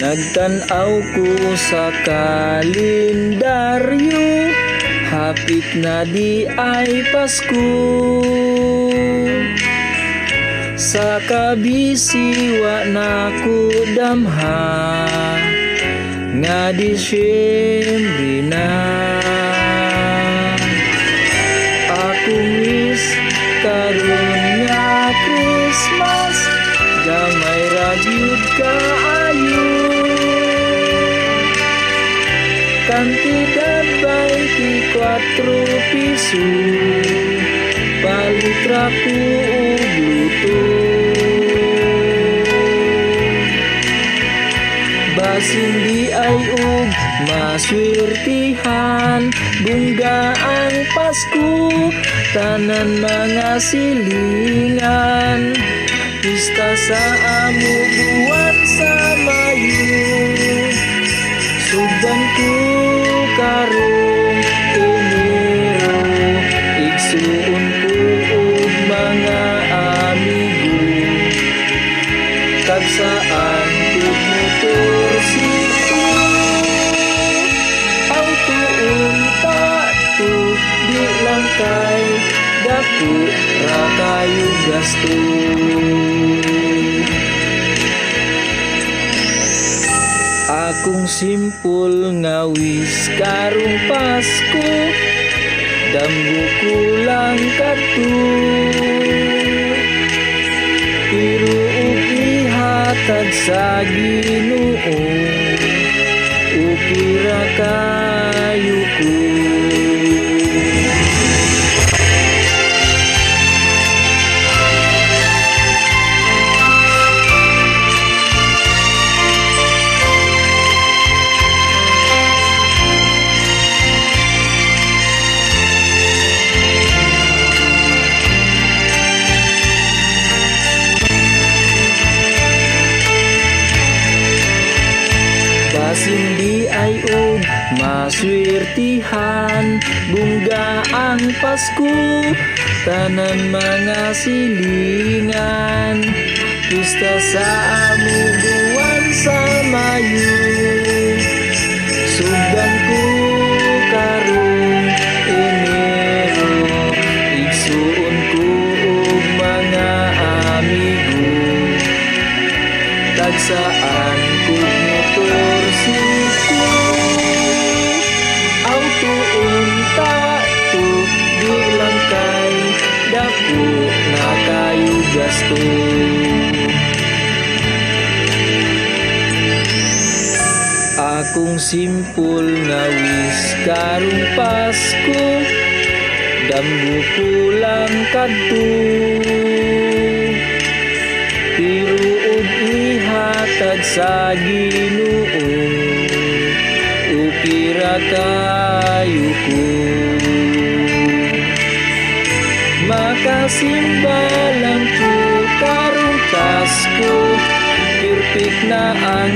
Nagtanaw ko sa kalendaryo, hapit na di ay Pasko. Sa kabisiwa na ko damha, nga Disyembre na. Ako miss karon nga Christmas, gamay ragyud kaayo. Kantidad 24 piso, palit ra ko og luto. Basin di ay og maswertihan, bungga ang Pasko, tanan mga silingan. Pista sa amo buwan sa Mayo, sudan ko karong Enero, igsuon ko og mga amigo, kag saan ko motor siko. Auto unta to, di lang kay dako ra kayo gasto. Akong simple nga wish karong Pasko, damgo ko lang kadto, pero ihatag sa Ginoo, okay ra kayo ko. Hindi ay og maswertihan, bungga ang Pasko, tanan mga silingan. Pista sa amo buwan sa Mayo, sugan ko karong Enero, igsuon ko og mga amigo, tagsaan ko motor siko. Auto unta to, di lang kay dako na kayo gasto. Akong simple nga wish karong Pasko, damgo ko lang kadto, pero og ihatag sa Ginoo, okay ra kayo ko. Makasimba lang ko karong Pasko, perfect na ang